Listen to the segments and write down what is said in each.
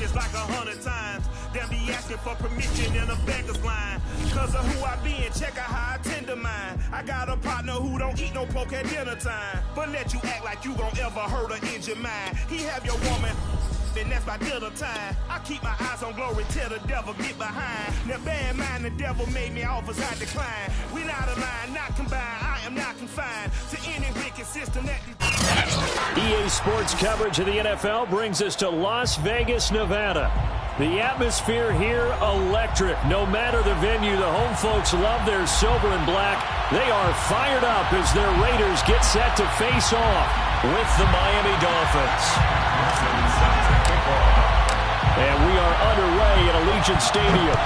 this like 100 times. Then be asking for permission in a beggar's line. Cause of who I be and check out how I tend to mine. I got a partner who don't eat no pork at dinner time. But let you act like you gon' ever hurt or injure mine. He have your woman, and that's by dinner time. I keep my eyes on glory till the devil get behind. Now bear in mind the devil made me offers I decline. We not aligned, not combined, I am not confined to any wicked system that... EA Sports coverage of the NFL brings us to Las Vegas, Nevada. The atmosphere here electric. No matter the venue, the home folks love their silver and black. They are fired up as their Raiders get set to face off with the Miami Dolphins. And we are underway at Allegiant Stadium.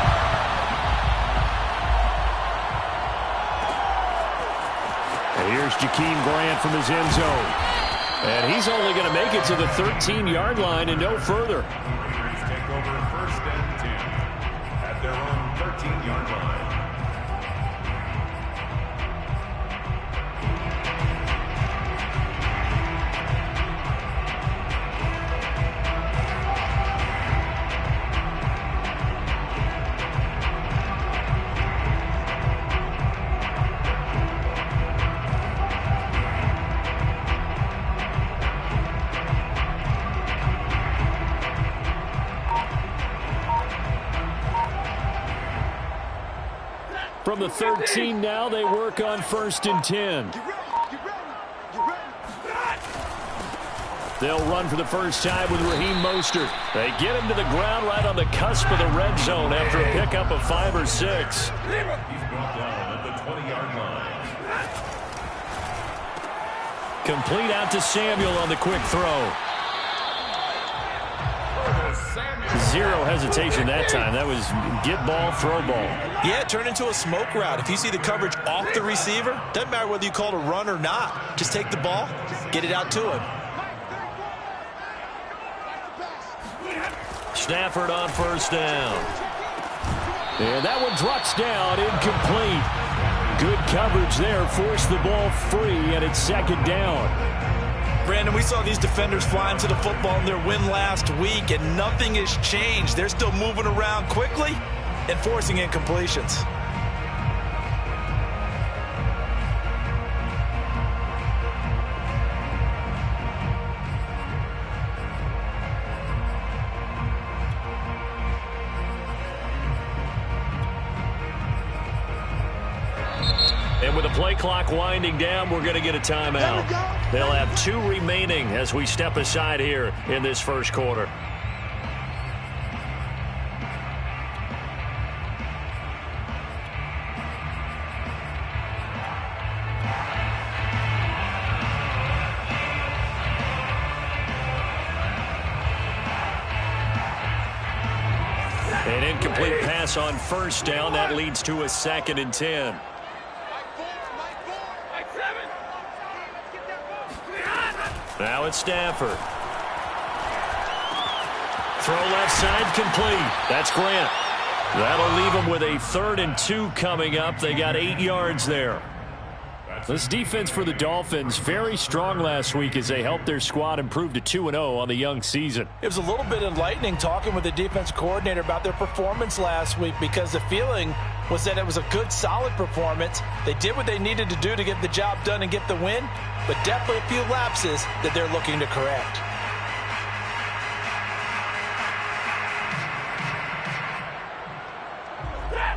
And here's Jakeem Grant from his end zone. And he's only going to make it to the 13-yard line and no further. Raiders take over first and 10 at their own 13-yard line. From the 13 now, they work on first and 10. They'll run for the first time with Raheem Mostert. They get him to the ground right on the cusp of the red zone after a pickup of 5 or 6. He's brought down at the 20-yard line. Complete out to Samuel on the quick throw. Zero hesitation that time. That was get ball, throw ball. Yeah, it turned into a smoke route. If you see the coverage off the receiver, doesn't matter whether you call it a run or not. Just take the ball, get it out to him. Stafford on first down. And that one drops down, incomplete. Good coverage there, forced the ball free, and it's second down. Brandon, we saw these defenders flying to the football in their win last week, and nothing has changed. They're still moving around quickly and forcing incompletions. And with the play clock winding down, we're going to get a timeout. They'll have 2 remaining as we step aside here in this first quarter. An incomplete pass on first down. That leads to a 2nd and 10. Now it's Stafford. Throw left side complete. That's Grant. That'll leave them with a 3rd and 2 coming up. They got 8 yards there. This defense for the Dolphins, very strong last week as they helped their squad improve to 2-0 on the young season. It was a little bit enlightening talking with the defense coordinator about their performance last week, because the feeling was that it was a good, solid performance. They did what they needed to do to get the job done and get the win, but definitely a few lapses that they're looking to correct.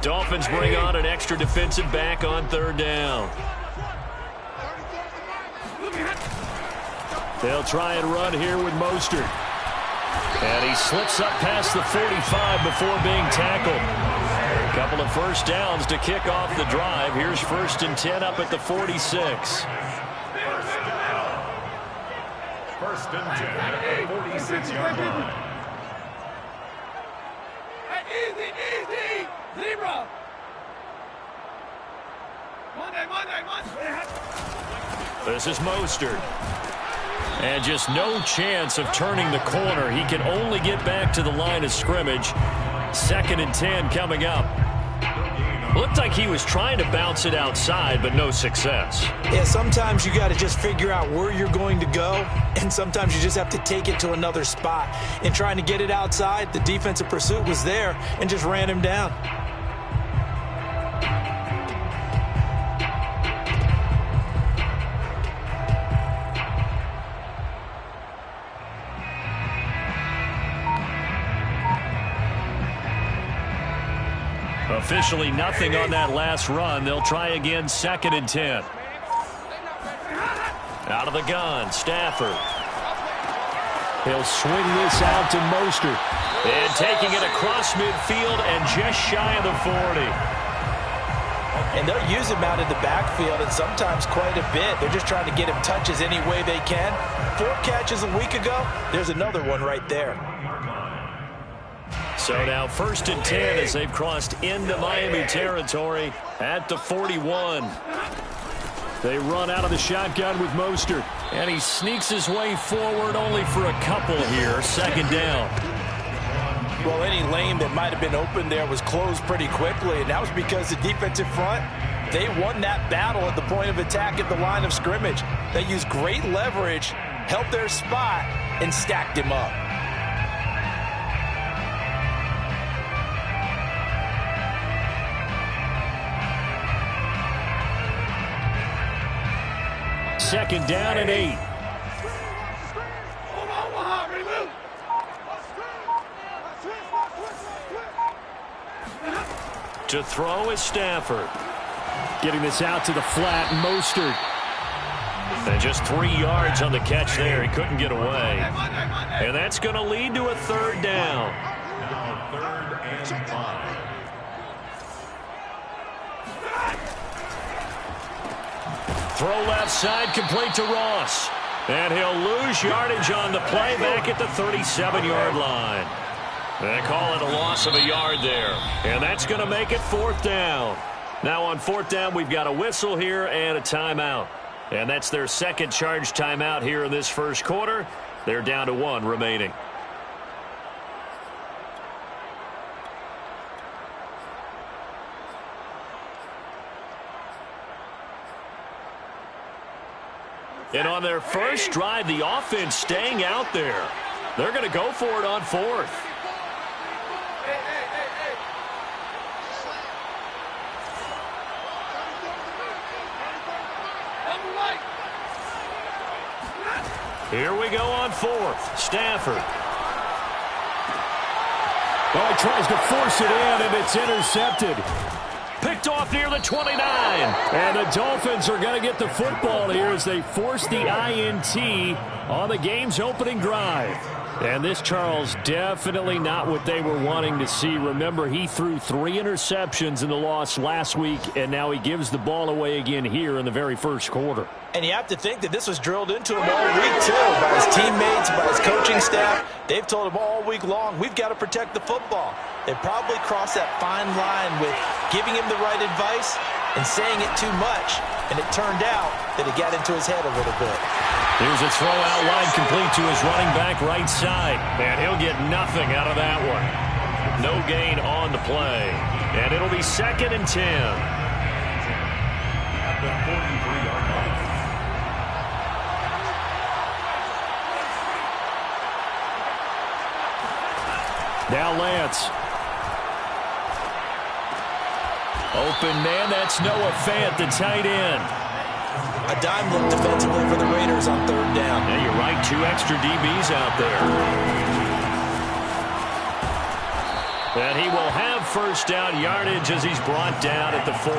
Dolphins bring on an extra defensive back on 3rd down. They'll try and run here with Mostert. And he slips up past the 45 before being tackled. A couple of first downs to kick off the drive. Here's 1st and 10 up at the 46. First and 10 at the 46-yard line. Easy, Zebra. Monday. This is Mostert. And just no chance of turning the corner. He can only get back to the line of scrimmage. 2nd and 10 coming up. Looked like he was trying to bounce it outside, but no success. Yeah, sometimes you got to just figure out where you're going to go, and sometimes you just have to take it to another spot. In trying to get it outside, the defensive pursuit was there and just ran him down. Officially nothing on that last run. They'll try again, 2nd and 10. Out of the gun, Stafford. He'll swing this out to Mostert. And taking it across midfield and just shy of the 40. And they'll use him out in the backfield, and sometimes quite a bit. They're just trying to get him touches any way they can. 4 catches a week ago. There's another one right there. So now 1st and 10 as they've crossed into Miami territory at the 41. They run out of the shotgun with Mostert. And he sneaks his way forward only for a couple here. 2nd down. Well, any lane that might have been open there was closed pretty quickly, and that was because the defensive front, they won that battle at the point of attack at the line of scrimmage. They used great leverage, held their spot, and stacked him up. Second down and 8. To throw is Stafford. Getting this out to the flat, Mostert. And just 3 yards on the catch there. He couldn't get away. And that's going to lead to a 3rd down. Now 3rd and 5. Throw left side, complete to Ross. And he'll lose yardage on the play back at the 37-yard line. They call it a loss of a yard there. And that's going to make it 4th down. Now on 4th down, we've got a whistle here and a timeout. And that's their 2nd charge timeout here in this 1st quarter. They're down to 1 remaining. And on their first drive, the offense staying out there. They're going to go for it on 4th. Here we go on 4th. Stafford. Well, he tries to force it in, and it's intercepted. Picked off near the 29. And the Dolphins are going to get the football here as they force the INT on the game's opening drive. And this, Charles, definitely not what they were wanting to see. Remember, he threw 3 interceptions in the loss last week, and now he gives the ball away again here in the very 1st quarter. And you have to think that this was drilled into him all week, too, by his teammates, by his coaching staff. They've told him all week long, we've got to protect the football. They probably crossed that fine line with giving him the right advice and saying it too much. And it turned out that it got into his head a little bit. Here's a throw out line complete to his running back right side. And he'll get nothing out of that one. No gain on the play. And it'll be 2nd and 10. At the 43-yard line. Now Lance. Open man, that's Noah Fant, the tight end. A dime look defensively for the Raiders on 3rd down. Yeah, you're right, 2 extra DBs out there. And he will have 1st down yardage as he's brought down at the 41. A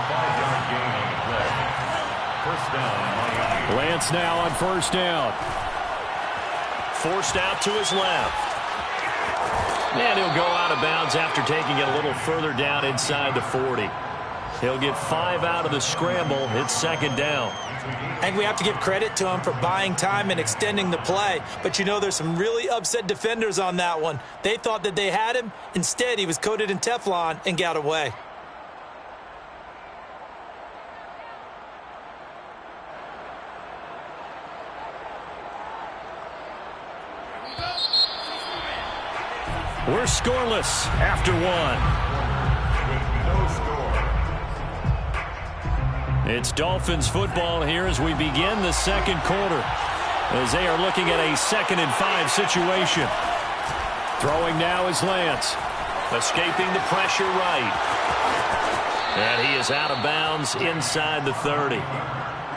5-yard gain on the play. 1st down, Miami. Lance now on 1st down. Forced out to his left. And he'll go out of bounds after taking it a little further down inside the 40. He'll get 5 out of the scramble. It's 2nd down. I think we have to give credit to him for buying time and extending the play. But, you know, there's some really upset defenders on that one. They thought that they had him. Instead, he was coated in Teflon and got away. We're scoreless after one. With no score. It's Dolphins football here as we begin the second quarter, as they are looking at a 2nd and 5 situation. Throwing now is Lance. Escaping the pressure right. And he is out of bounds inside the 30.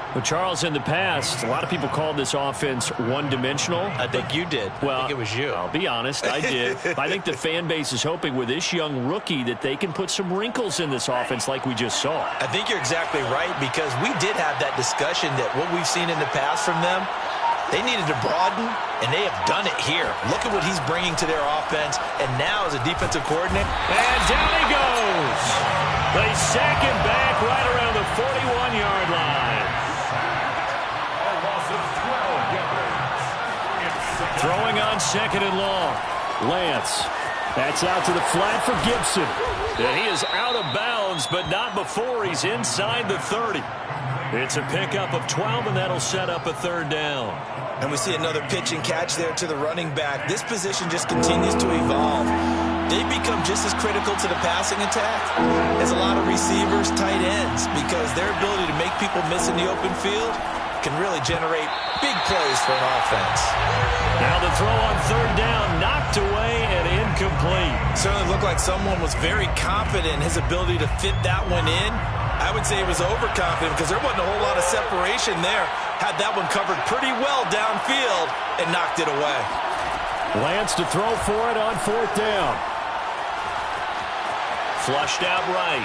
Well, Charles, in the past, a lot of people called this offense one-dimensional. I think you did. Well, I think it was you. I'll be honest, I did. I think the fan base is hoping with this young rookie that they can put some wrinkles in this offense like we just saw. I think you're exactly right, because we did have that discussion that what we've seen in the past from them, they needed to broaden, and they have done it here. Look at what he's bringing to their offense, and now as a defensive coordinator. And down he goes. They sack him back right around the 41-yard line. A loss of 12 yards. Throwing on 2nd and long. Lance. That's out to the flat for Gibson. And he is out of bounds, but not before he's inside the 30. It's a pickup of 12, and that'll set up a 3rd down. And we see another pitch and catch there to the running back. This position just continues to evolve. They become just as critical to the passing attack as a lot of receivers, tight ends, because their ability to make people miss in the open field can really generate big plays for an offense. Now the throw on 3rd down, knocked away and incomplete. Certainly looked like someone was very confident in his ability to fit that one in. I would say he was overconfident because there wasn't a whole lot of separation there. Had that one covered pretty well downfield and knocked it away. Lance to throw for it on 4th down. Flushed out right.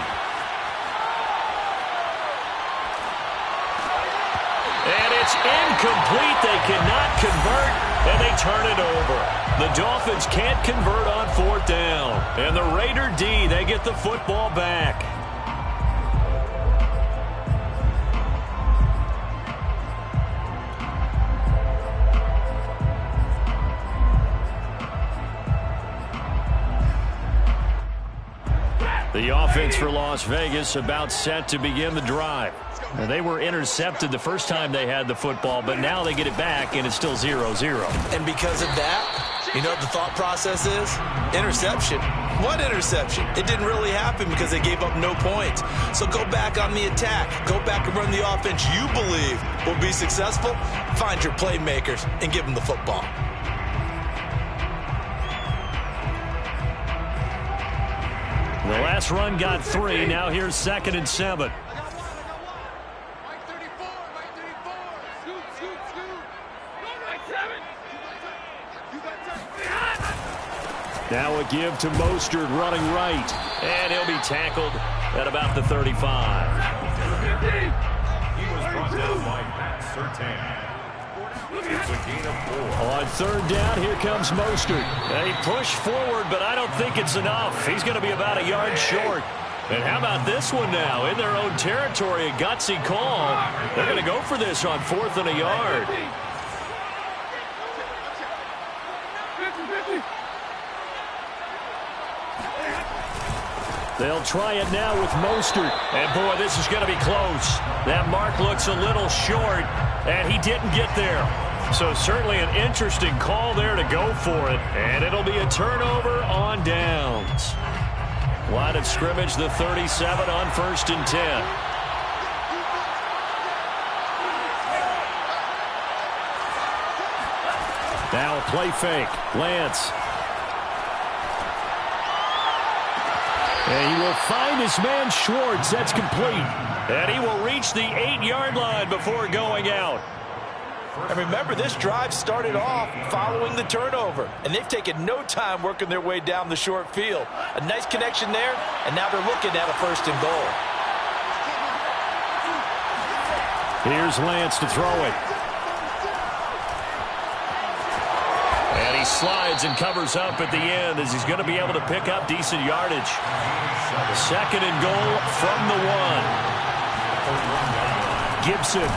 And it's incomplete. They cannot convert, and they turn it over. The Dolphins can't convert on 4th down. And the Raider D, they get the football back. The offense for Las Vegas about set to begin the drive. Now, they were intercepted the first time they had the football, but now they get it back, and it's still 0-0. And because of that, you know what the thought process is? Interception. What interception? It didn't really happen because they gave up no points. So go back on the attack. Go back and run the offense you believe will be successful. Find your playmakers and give them the football. The last run got 3. Now here's 2nd and 7. Now a give to Mostert running right. And he'll be tackled at about the 35. He was brought down by Pat Surtain. It's a gain of 4. On 3rd down, here comes Mostert. They push forward, but I don't think it's enough. He's going to be about a yard short. And how about this one now? In their own territory, a gutsy call. They're going to go for this on 4th and a yard. They'll try it now with Mostert. And, boy, this is going to be close. That mark looks a little short, and he didn't get there. So certainly an interesting call there to go for it. And it'll be a turnover on downs. Line of scrimmage, the 37 on 1st and 10. Now a play fake. Lance. And he will find his man Schwartz. That's complete. And he will reach the 8-yard line before going out. And remember, this drive started off following the turnover. And they've taken no time working their way down the short field. A nice connection there, and now they're looking at a 1st and goal. Here's Lance to throw it. And he slides and covers up at the end as he's going to be able to pick up decent yardage. 2nd and goal from the 1. Gibson.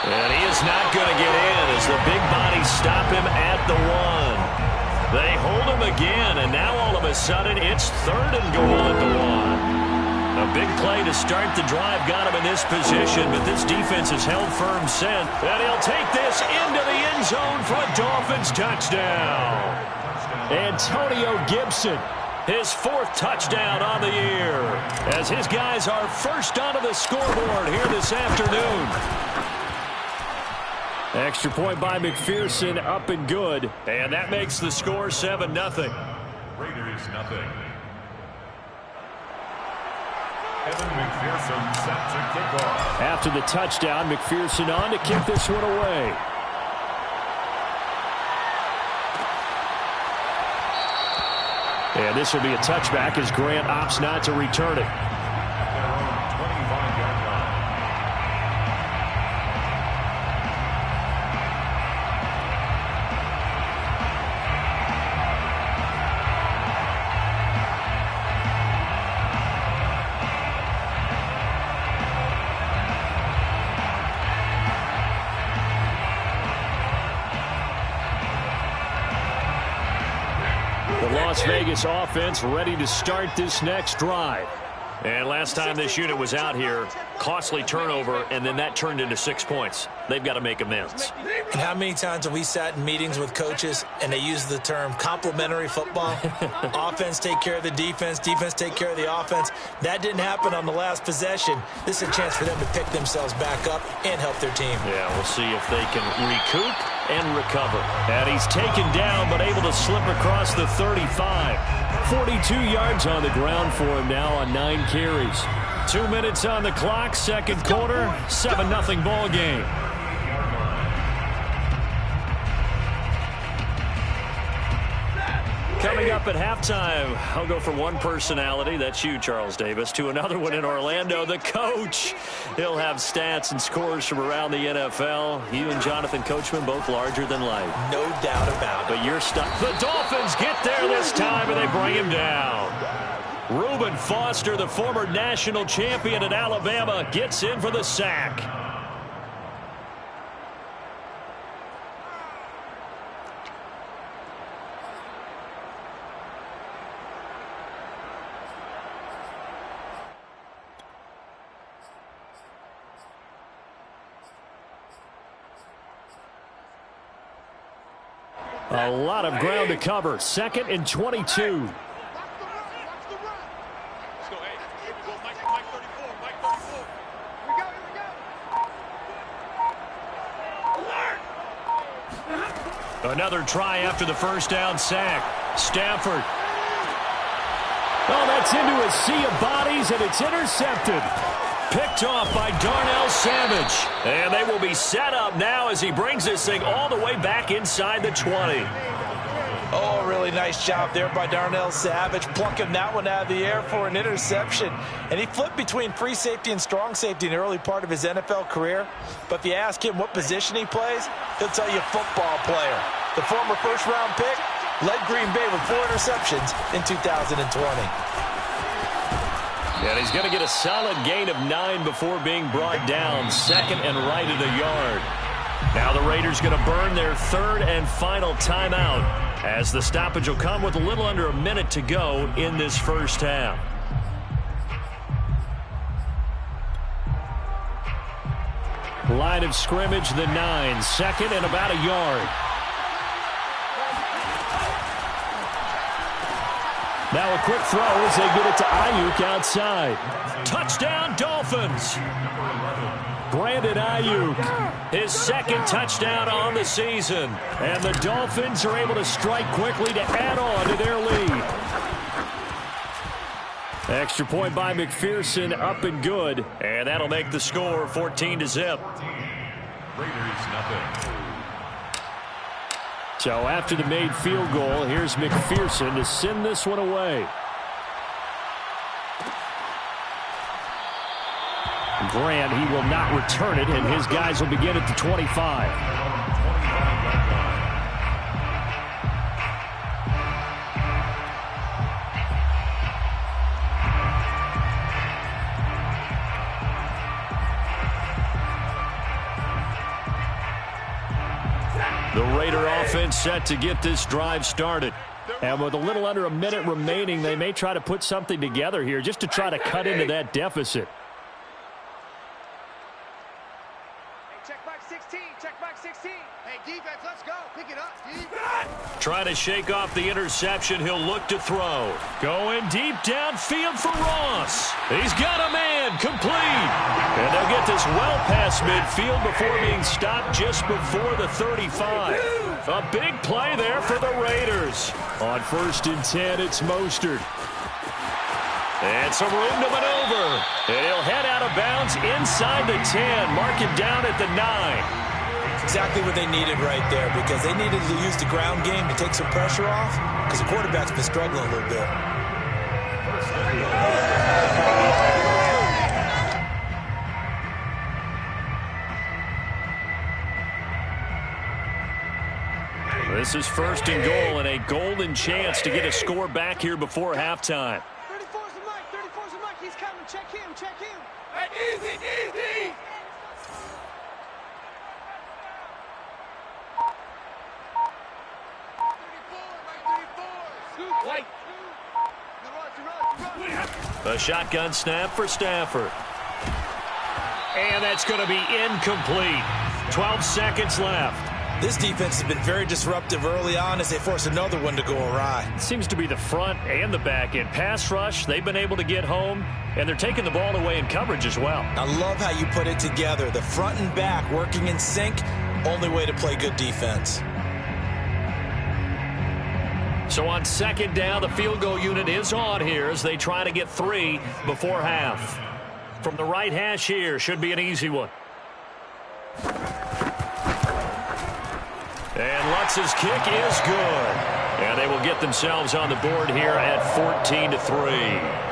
And he is not going to get in as the big bodies stop him at the 1. They hold him again, and now all of a sudden it's 3rd and goal at the 1. A big play to start the drive got him in this position, but this defense has held firm since. And he'll take this into the end zone for a Dolphins touchdown. Antonio Gibson, his 4th touchdown on the year, as his guys are first onto the scoreboard here this afternoon. Extra point by McPherson, up and good, and that makes the score 7-0. Raiders 0. Evan McPherson set to kick off. After the touchdown, McPherson on to kick this one away. And this will be a touchback as Grant opts not to return it. At their own 25-yard line. The Las Vegas offense ready to start this next drive. And last time this unit was out here, costly turnover, and then that turned into 6 points. They've got to make amends. And how many times have we sat in meetings with coaches and they use the term complementary football? Offense take care of the defense, defense take care of the offense. That didn't happen on the last possession. This is a chance for them to pick themselves back up and help their team. Yeah, we'll see if they can recoup and recover. And he's taken down but able to slip across the 35. 42 yards on the ground for him now on 9 carries. 2 minutes on the clock, second quarter, 7-0 ball game. Coming up at halftime, I'll go from one personality, that's you, Charles Davis, to another one in Orlando, the coach. He'll have stats and scores from around the NFL. You and Jonathan Coachman, both larger than life. No doubt about it. But you're stuck. The Dolphins get there this time, and they bring him down. Reuben Foster, the former national champion at Alabama, gets in for the sack. A lot of ground to cover. 2nd and 22. Another try after the first down sack. Stafford. Oh, that's into a sea of bodies, and it's intercepted. Picked off by Darnell Savage. And they will be set up now as he brings this thing all the way back inside the 20. Oh, really nice job there by Darnell Savage, plucking that one out of the air for an interception. And he flipped between free safety and strong safety in the early part of his NFL career. But if you ask him what position he plays, he'll tell you football player. The former first-round pick led Green Bay with 4 interceptions in 2020. And he's going to get a solid gain of 9 before being brought down. 2nd and right at a yard. Now the Raiders going to burn their 3rd and final timeout, as the stoppage will come with a little under a minute to go in this first half. Line of scrimmage, the 9. 2nd and about a yard. Now a quick throw as they get it to Ayuk outside. Touchdown, Dolphins. Brandon Ayuk, his 2nd touchdown on the season. And the Dolphins are able to strike quickly to add on to their lead. Extra point by McPherson, up and good. And that'll make the score 14-0. Raiders 0. So after the made field goal, here's McPherson to send this one away. Grant, he will not return it, and his guys will begin at the 25. The Raider offense set to get this drive started. And with a little under a minute remaining, they may try to put something together here just to try to cut into that deficit. Check back 16, check back 16. Hey, defense, let's go. Pick it up, Trying to shake off the interception. He'll look to throw. Going deep downfield for Ross. He's got a man. Complete. And they'll get this well past midfield before being stopped just before the 35. A big play there for the Raiders. On 1st and 10, it's Mostert. And some room to maneuver. And he'll head out of bounds inside the 10. Mark him down at the 9. Exactly what they needed right there, because they needed to use the ground game to take some pressure off, because the quarterback's been struggling a little bit. This is 1st and goal and a golden chance to get a score back here before halftime. 34's a Mike. 34's a Mike. He's coming. Check him. Check him. Hey, easy. A shotgun snap for Stafford. And that's going to be incomplete. 12 seconds left. This defense has been very disruptive early on as they force another one to go awry. It seems to be the front and the back end. Pass rush, they've been able to get home, and they're taking the ball away in coverage as well. I love how you put it together. The front and back working in sync, only way to play good defense. So on 2nd down, the field goal unit is on here as they try to get 3 before half. From the right hash here, should be an easy one. And Lutz's kick is good. And they will get themselves on the board here at 14-3.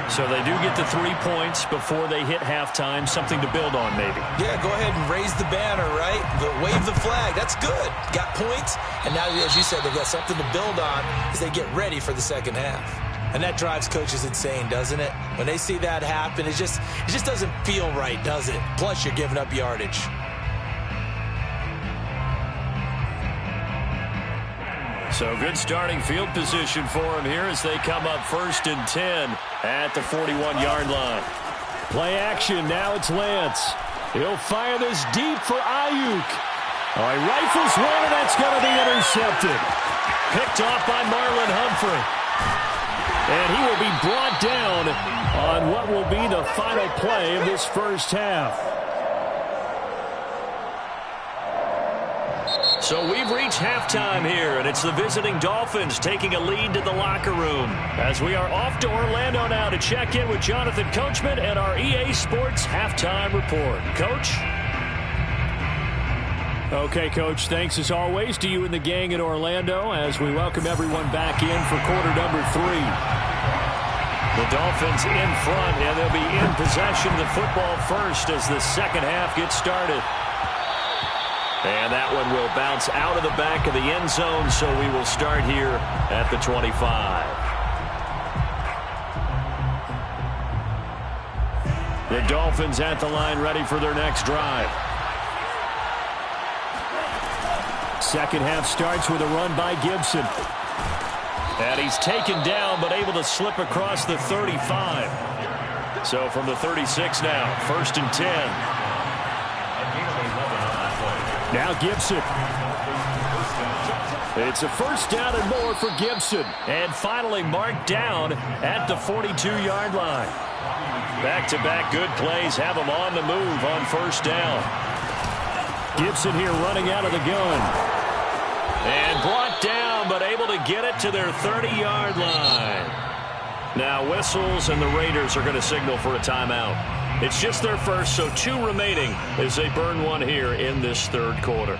So they do get the 3 points before they hit halftime. Something to build on, maybe. Yeah, go ahead and raise the banner, right? Wave the flag. That's good. Got points. And now, as you said, they've got something to build on as they get ready for the second half. And that drives coaches insane, doesn't it? When they see that happen, it just doesn't feel right, does it? Plus, you're giving up yardage. So good starting field position for him here as they come up 1st and 10 at the 41-yard line. Play action. Now it's Lance. He'll fire this deep for Ayuk. Oh, he rifles one, and that's going to be intercepted. Picked off by Marlon Humphrey. And he will be brought down on what will be the final play of this first half. So we've reached halftime here, and it's the visiting Dolphins taking a lead to the locker room as we are off to Orlando now to check in with Jonathan Coachman and our EA Sports Halftime Report. Coach? Okay, Coach, thanks as always to you and the gang in Orlando as we welcome everyone back in for quarter number 3. The Dolphins in front, and they'll be in possession of the football first as the second half gets started. And that one will bounce out of the back of the end zone, so we will start here at the 25. The Dolphins at the line ready for their next drive. Second half starts with a run by Gibson. And he's taken down, but able to slip across the 35. So from the 36 now, 1st and 10. Now Gibson. It's a first down and more for Gibson. And finally marked down at the 42-yard line. Back-to-back good plays have him on the move on 1st down. Gibson here running out of the gun. And brought down, but able to get it to their 30-yard line. Now whistles, and the Raiders are going to signal for a timeout. It's just their first, so 2 remaining as they burn one here in this third quarter.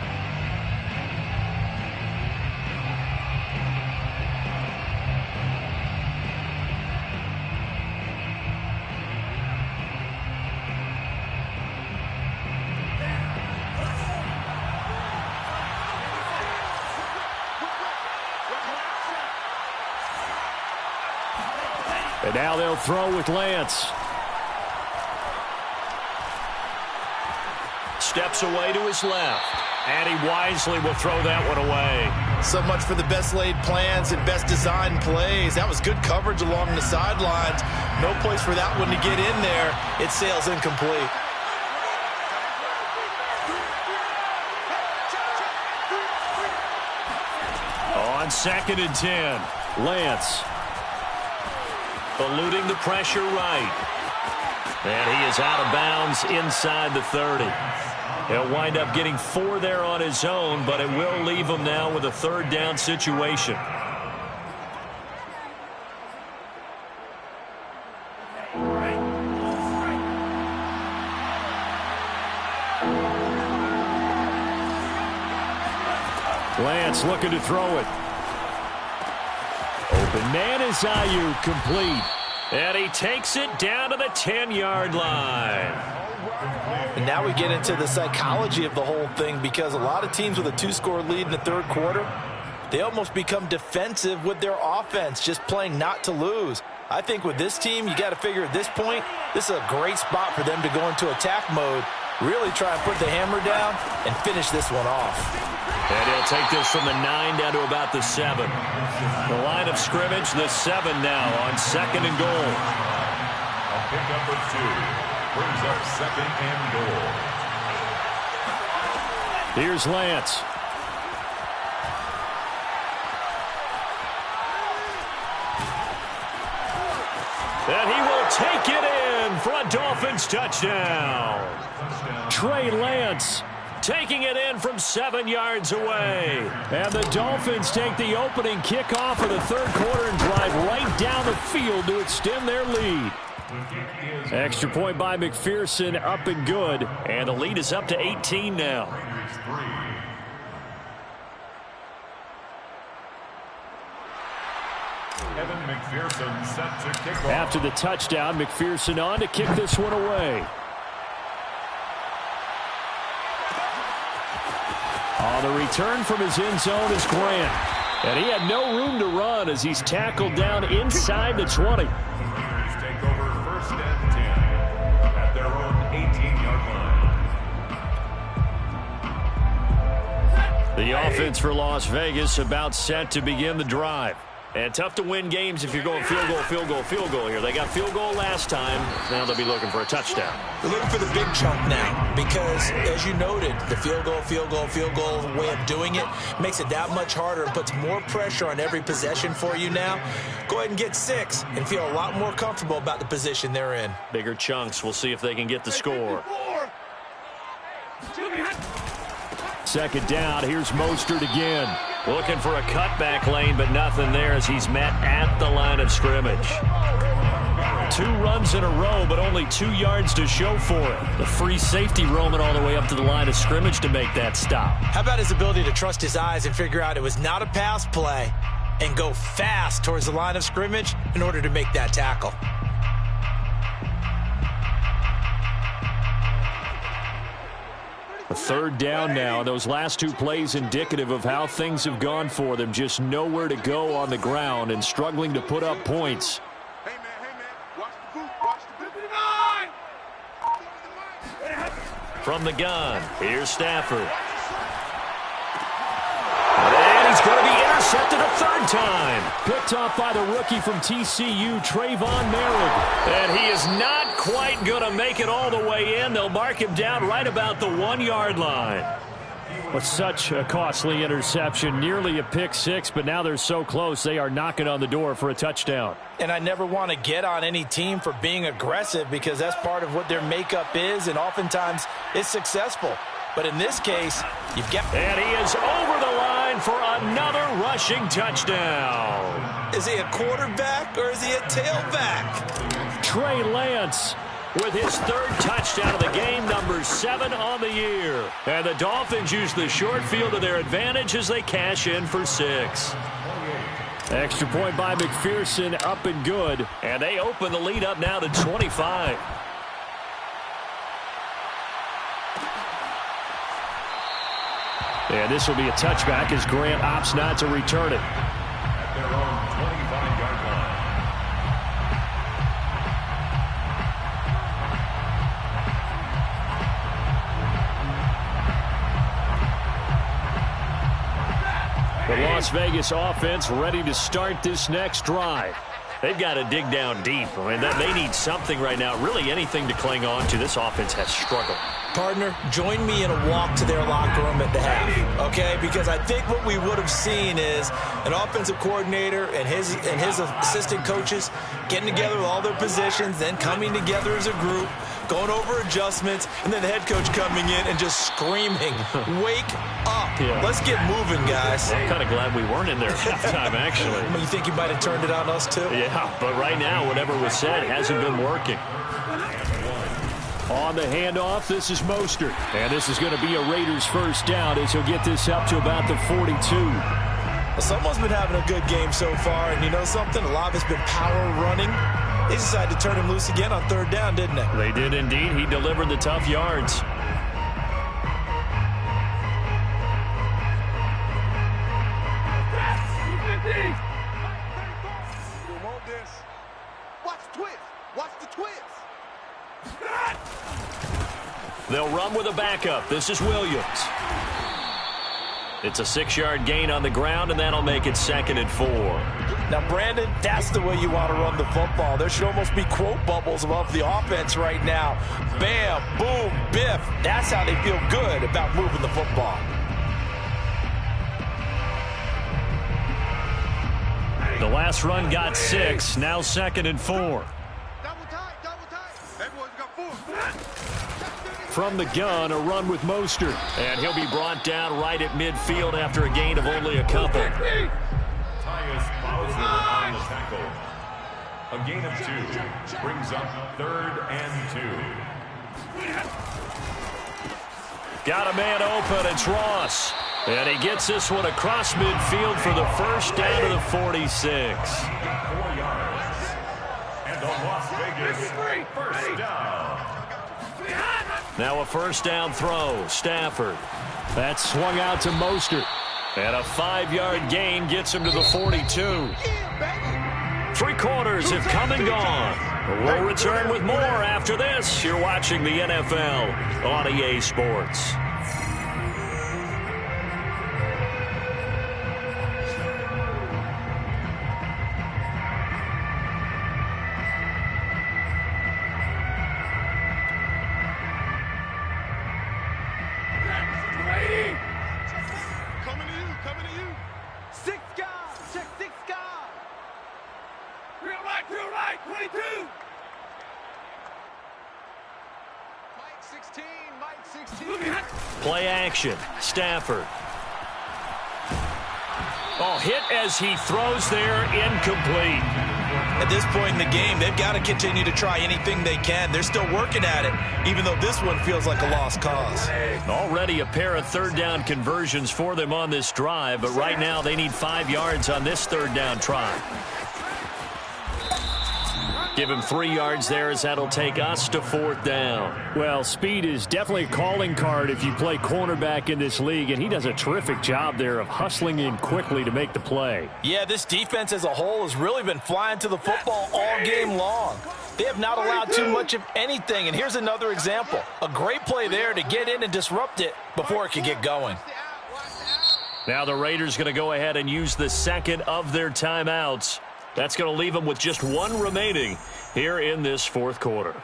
And now they'll throw with Lance. Steps away to his left. And he wisely will throw that one away. So much for the best laid plans and best designed plays. That was good coverage along the sidelines. No place for that one to get in there. It sails incomplete. 2nd and 10. Lance. Eluding the pressure right. And he is out of bounds inside the 30. He'll wind up getting 4 there on his own, but it will leave him now with a 3rd down situation. Lance looking to throw it. Open man is Ayuk, complete. And he takes it down to the 10-yard line. And now we get into the psychology of the whole thing, because a lot of teams with a 2-score lead in the 3rd quarter, they almost become defensive with their offense, just playing not to lose. I think with this team, you got to figure at this point, this is a great spot for them to go into attack mode, really try and put the hammer down and finish this one off. And he'll take this from the 9 down to about the 7. The line of scrimmage, the 7 now on 2nd and goal. On pick number 2, brings up 2nd and goal. Here's Lance. And he will take it in for a Dolphins touchdown. Trey Lance taking it in from 7 yards away. And the Dolphins take the opening kickoff of the 3rd quarter and drive right down the field to extend their lead. Extra point by McPherson, up and good. And the lead is up to 18 now. Evan McPherson set to kick off. After the touchdown, McPherson on to kick this one away. On the return from his end zone is Grant. And he had no room to run as he's tackled down inside the 20. Take over 1st and 10 at their own 18-yard line. The offense for Las Vegas about set to begin the drive. And tough to win games if you're going field goal, field goal, field goal here. They got field goal last time. Now they'll be looking for a touchdown. They're looking for the big chunk now because, as you noted, the field goal way of doing it makes it that much harder and puts more pressure on every possession for you now. Go ahead and get 6 and feel a lot more comfortable about the position they're in. Bigger chunks. We'll see if they can get the score. 2nd down. Here's Mostert again. Looking for a cutback lane, but nothing there as he's met at the line of scrimmage. 2 runs in a row, but only 2 yards to show for it. The free safety roaming all the way up to the line of scrimmage to make that stop. How about his ability to trust his eyes and figure out it was not a pass play and go fast towards the line of scrimmage in order to make that tackle? A 3rd down now. Those last 2 plays indicative of how things have gone for them. Just nowhere to go on the ground and struggling to put up points. Hey, man, watch the boot, From the gun, here's Stafford. And he's going to be intercepted a 3rd time. Picked off by the rookie from TCU, Trayvon Merritt. And he is not quite going to make it all the way in. They'll mark him down right about the 1-yard line. But such a costly interception, nearly a pick 6, but now they're so close they are knocking on the door for a touchdown. And I never want to get on any team for being aggressive because that's part of what their makeup is, and oftentimes it's successful. But in this case, you've got... And he is over the line for another rushing touchdown. Is he a quarterback or is he a tailback? Trey Lance with his 3rd touchdown of the game, number 7 on the year. And the Dolphins use the short field to their advantage as they cash in for 6. Extra point by McPherson, up and good. And they open the lead up now to 25. And this will be a touchback as Grant opts not to return it. At their own 25-yard line. The Las Vegas offense ready to start this next drive. They've got to dig down deep. I mean, they need something right now, really anything to cling on to. This offense has struggled. Partner, join me in a walk to their locker room at the half, okay? Because I think what we would have seen is an offensive coordinator and his assistant coaches getting together with all their positions, then coming together as a group, going over adjustments, and then the head coach coming in and just screaming, wake up. Yeah. Let's get moving, guys. I'm kind of glad we weren't in there at halftime, actually. You think you might have turned it on us, too? Yeah, but right now, whatever was said hasn't been working. On the handoff, this is Mostert. And this is going to be a Raiders first down as he'll get this up to about the 42. Well, someone's been having a good game so far, and you know something? A lot of it's been power running. They decided to turn him loose again on third down, didn't they? They did indeed. He delivered the tough yards. They'll run with a backup. This is Williams. It's a 6-yard gain on the ground, and that'll make it 2nd and 4. Now, Brandon, that's the way you want to run the football. There should almost be quote bubbles above the offense right now. Bam, boom, biff. That's how they feel good about moving the football. The last run got 6. Now 2nd and 4. From the gun, a run with Mostert. And he'll be brought down right at midfield after a gain of only a couple. Tyus Bowser on the tackle. A gain of 2 brings up 3rd and 2. Got a man open. It's Ross. And he gets this one across midfield for the first down to the 46. 4 yards. And a Las Vegas first down. Now a first down throw. Stafford. That's swung out to Mostert. And a 5-yard gain gets him to the 42. 3 quarters have come and gone. We'll return with more after this. You're watching the NFL on EA Sports. Play action. Stafford. Oh, hit as he throws there, incomplete. At this point in the game, they've got to continue to try anything they can. They're still working at it, even though this one feels like a lost cause. Already a pair of third down conversions for them on this drive, but right now they need 5 yards on this third down try. Give him 3 yards there as that'll take us to 4th down. Well, speed is definitely a calling card if you play cornerback in this league, and he does a terrific job there of hustling in quickly to make the play. Yeah, this defense as a whole has really been flying to the football all game long. They have not allowed too much of anything, and here's another example. A great play there to get in and disrupt it before it could get going. Now the Raiders going to go ahead and use the second of their timeouts. That's going to leave them with just 1 remaining here in this 4th quarter.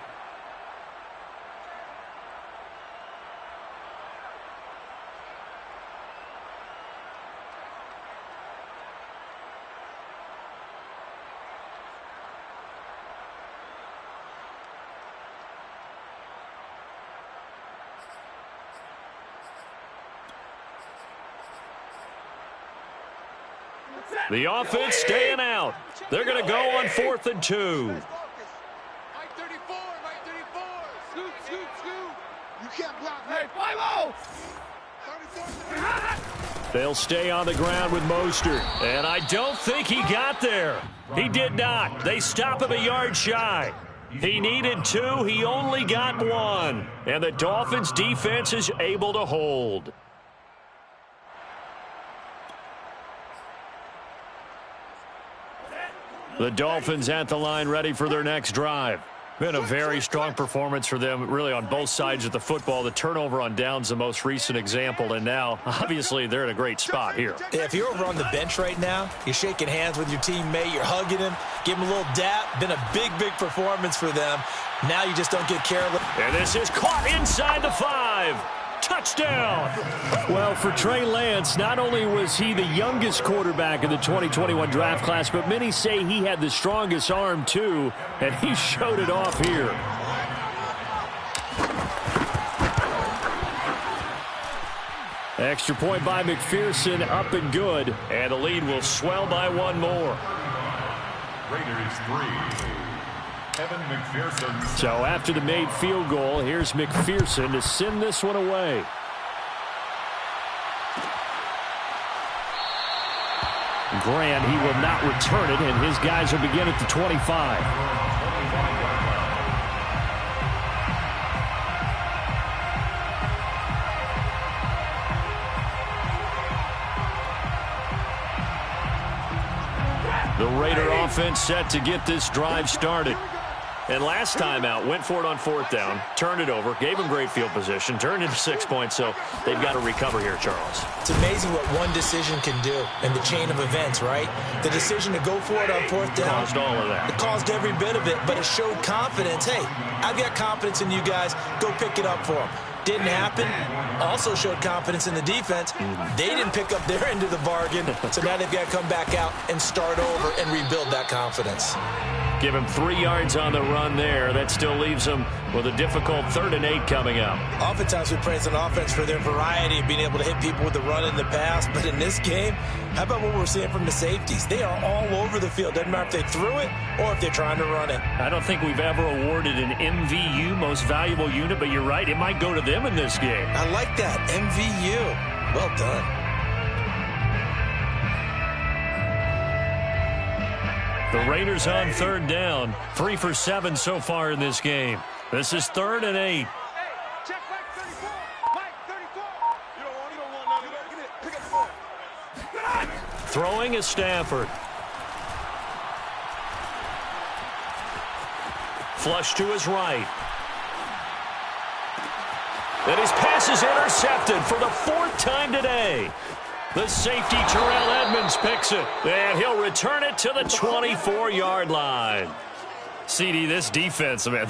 The offense staying out. They're going to go on 4th and 2. Mike 34, Mike 34. Scoot, scoot, scoot. You can't block. Hey, 5-0. They'll stay on the ground with Mostert. And I don't think he got there. He did not. They stop him a yard shy. He needed 2. He only got 1. And the Dolphins defense is able to hold. The Dolphins at the line ready for their next drive. Been a very strong performance for them, really, on both sides of the football. The turnover on downs, the most recent example, and now, obviously, they're in a great spot here. Yeah, if you're over on the bench right now, you're shaking hands with your teammate, you're hugging him, give them a little dap. Been a big, big performance for them. Now you just don't get careless. And this is caught inside the 5. Touchdown! Well, for Trey Lance, not only was he the youngest quarterback in the 2021 draft class, but many say he had the strongest arm, too, and he showed it off here. Extra point by McPherson, up and good. And the lead will swell by one more. Raiders 3. Evan McPherson. So after the made field goal, here's McPherson to send this one away. Grant, he will not return it, and his guys will begin at the 25. The Raider offense set to get this drive started. And last time out, went for it on 4th down, turned it over, gave them great field position, turned into 6 points, so they've got to recover here, Charles. It's amazing what one decision can do in the chain of events, right? The decision to go for it on 4th down. Caused all of that. It caused every bit of it, but it showed confidence. Hey, I've got confidence in you guys. Go pick it up for them. Didn't happen. Also showed confidence in the defense. They didn't pick up their end of the bargain, so now they've got to come back out and start over and rebuild that confidence. Give him 3 yards on the run there. That still leaves him with a difficult 3rd and 8 coming up. Oftentimes we praise an offense for their variety of being able to hit people with the run in the pass, but in this game, how about what we're seeing from the safeties? They are all over the field. Doesn't matter if they threw it or if they're trying to run it. I don't think we've ever awarded an MVU, most valuable unit, but you're right, it might go to them in this game. I like that, MVU. Well done. The Raiders on 3rd down. 3 for 7 so far in this game. This is 3rd and 8. Check back 34. Mike 34. You don't want none of that. Get it. Pick up the ball. Throwing is Stafford. Flush to his right. And his pass is intercepted for the 4th time today. The safety, Terrell Edmonds, picks it. And he'll return it to the 24-yard line. CD, this defense, man,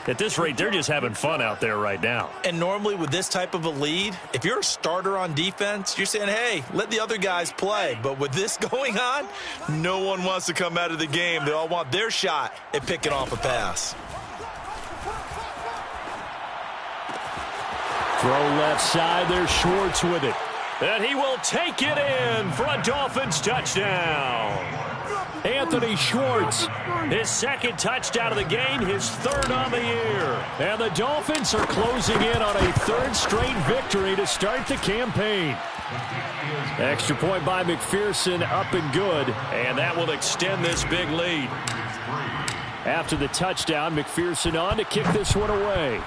at this rate, they're just having fun out there right now. And normally with this type of a lead, if you're a starter on defense, you're saying, hey, let the other guys play. But with this going on, no one wants to come out of the game. They all want their shot at picking off a pass. Throw left side, there's Schwartz with it. And he will take it in for a Dolphins touchdown. Anthony Schwartz, his 2nd touchdown of the game, his 3rd on the year. And the Dolphins are closing in on a 3rd straight victory to start the campaign. Extra point by McPherson, up and good. And that will extend this big lead. After the touchdown, McPherson on to kick this one away.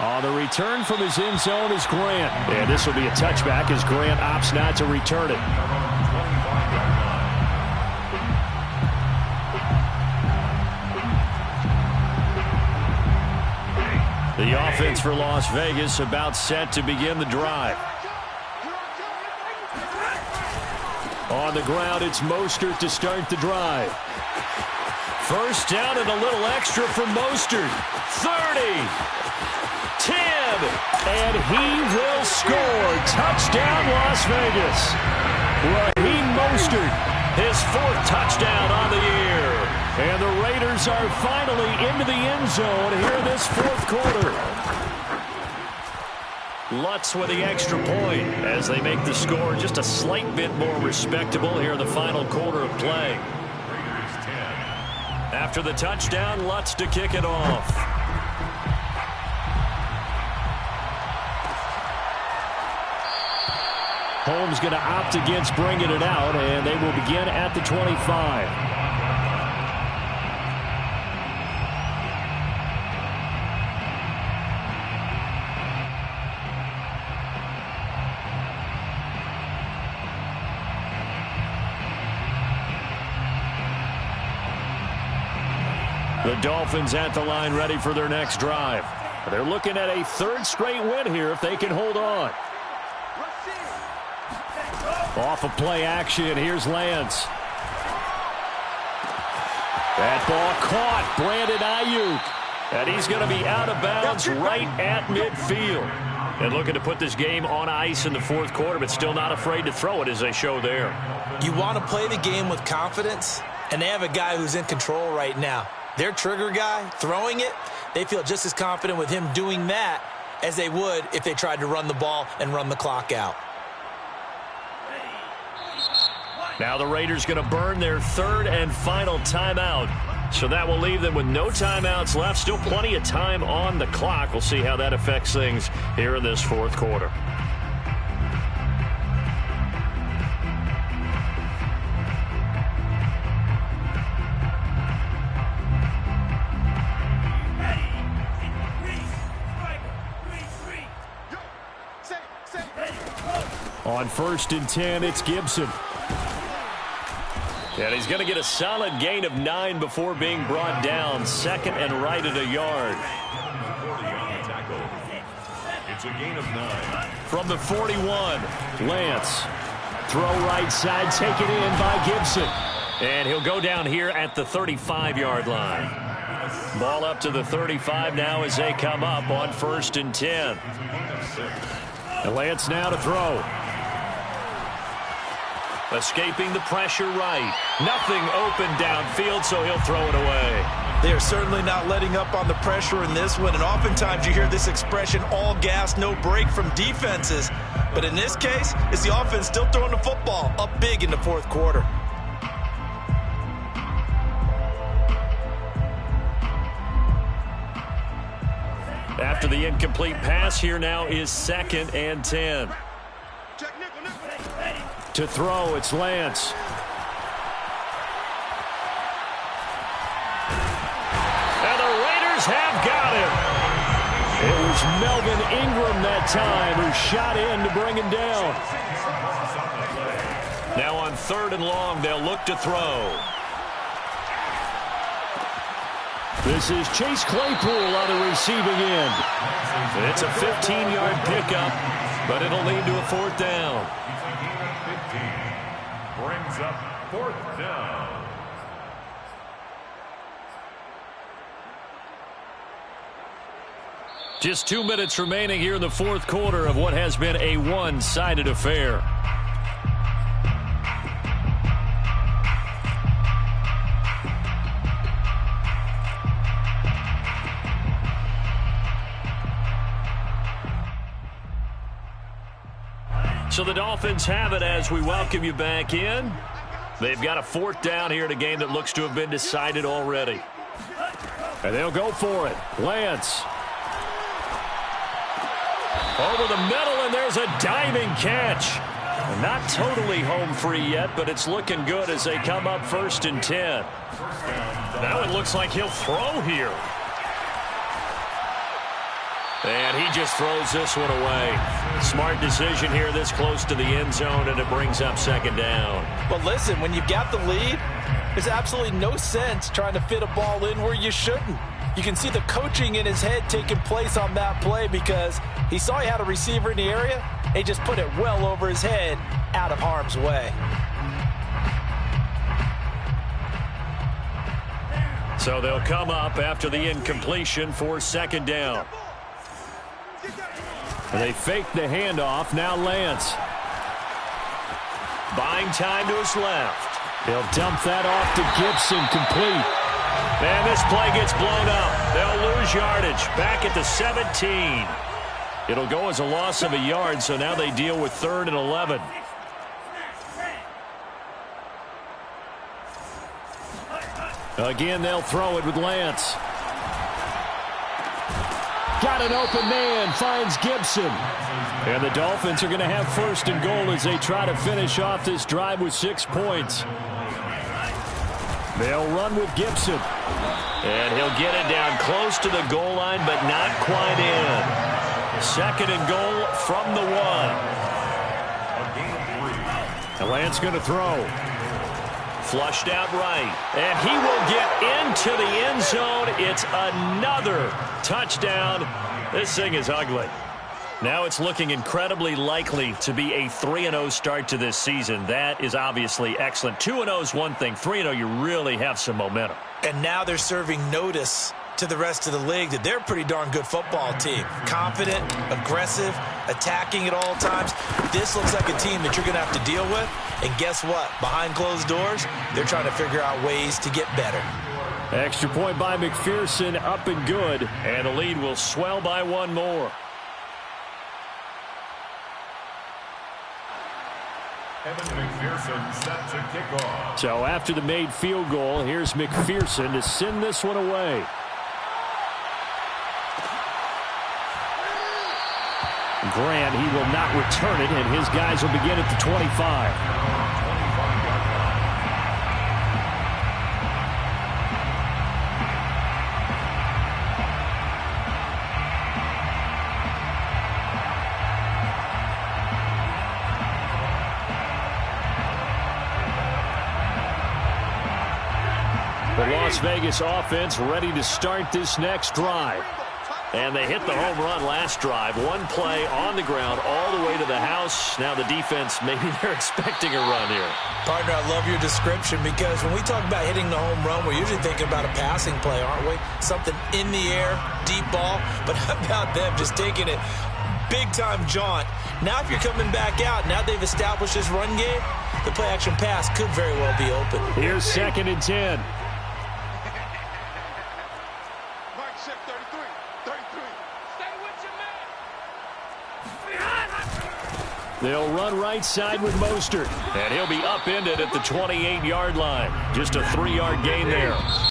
On the return from his end zone is Grant. And this will be a touchback as Grant opts not to return it. The offense for Las Vegas about set to begin the drive. On the ground, it's Mostert to start the drive. 1st down and a little extra for Mostert. 30. 10, and he will score. Touchdown, Las Vegas. Raheem Mostert, his 4th touchdown on the year. And the Raiders are finally into the end zone here in this 4th quarter. Lutz with the extra point as they make the score just a slight bit more respectable here in the final quarter of play. After the touchdown, Lutz to kick it off. Holmes going to opt against bringing it out, and they will begin at the 25. The Dolphins at the line ready for their next drive. They're looking at a 3rd straight win here if they can hold on. Off of play action, here's Lance. That ball caught, Brandon Ayuk. And he's going to be out of bounds right at midfield. And looking to put this game on ice in the fourth quarter, but still not afraid to throw it as they show there. You want to play the game with confidence, and they have a guy who's in control right now. Their trigger guy, throwing it, they feel just as confident with him doing that as they would if they tried to run the ball and run the clock out. Now the Raiders going to burn their third and final timeout. So that will leave them with no timeouts left. Still plenty of time on the clock. We'll see how that affects things here in this fourth quarter. On 1st and 10, it's Gibson. And he's going to get a solid gain of 9 before being brought down. 2nd and right at a yard. It's a gain of 9. From the 41, Lance. Throw right side, taken in by Gibson. And he'll go down here at the 35-yard line. Ball up to the 35 now as they come up on 1st and 10. And Lance now to throw. Escaping the pressure right. Nothing open downfield, so he'll throw it away. They are certainly not letting up on the pressure in this one, and oftentimes you hear this expression, all gas, no break from defenses. But in this case, it's the offense still throwing the football up big in the fourth quarter. After the incomplete pass, here now is 2nd and 10. To throw, it's Lance. And the Raiders have got him. It was Melvin Ingram that time who shot in to bring him down. Now on 3rd and long, they'll look to throw. This is Chase Claypool on the receiving end. It's a 15-yard pickup, but it'll lead to a 4th down. Brings up 4th down. Just 2 minutes remaining here in the fourth quarter of what has been a one-sided affair. So the Dolphins have it as we welcome you back in. They've got a 4th down here in a game that looks to have been decided already. And they'll go for it. Lance. Over the middle, and there's a diving catch. Not totally home free yet, but it's looking good as they come up 1st and 10. Now it looks like he'll throw here. And he just throws this one away. Smart decision here this close to the end zone, and it brings up 2nd down. But listen, when you've got the lead, there's absolutely no sense trying to fit a ball in where you shouldn't. You can see the coaching in his head taking place on that play because he saw he had a receiver in the area. He just put it well over his head out of harm's way. So they'll come up after the incompletion for 2nd down. They fake the handoff. Now Lance. Buying time to his left. He'll dump that off to Gibson, complete. And this play gets blown up. They'll lose yardage. Back at the 17. It'll go as a loss of a yard, so now they deal with 3rd and 11. Again, they'll throw it with Lance. Got an open man, finds Gibson. And the Dolphins are going to have 1st and goal as they try to finish off this drive with 6 points. They'll run with Gibson. And he'll get it down close to the goal line, but not quite in. 2nd and goal from the 1. And Lance going to throw. Flushed out right. And he will get into the end zone. It's another touchdown. This thing is ugly. Now it's looking incredibly likely to be a 3-0 start to this season. That is obviously excellent. 2-0 is one thing. 3-0, you really have some momentum. And now they're serving notice to the rest of the league that they're a pretty darn good football team. Confident, aggressive, attacking at all times. This looks like a team that you're going to have to deal with. And guess what? Behind closed doors, they're trying to figure out ways to get better. Extra point by McPherson, up and good. And the lead will swell by one more. Evan McPherson set to kick off. So after the made field goal, here's McPherson to send this one away. Grant, he will not return it, and his guys will begin at the 25. The Las Vegas offense ready to start this next drive. And they hit the home run last drive. One play on the ground all the way to the house. Now the defense, maybe they're expecting a run here. Partner, I love your description because when we talk about hitting the home run, we're usually thinking about a passing play, aren't we? Something in the air, deep ball. But how about them just taking it big-time jaunt? Now if you're coming back out, now they've established this run game, the play-action pass could very well be open. Here's 2nd and 10. They'll run right side with Mostert. And he'll be upended at the 28-yard line. Just a 3-yard gain there.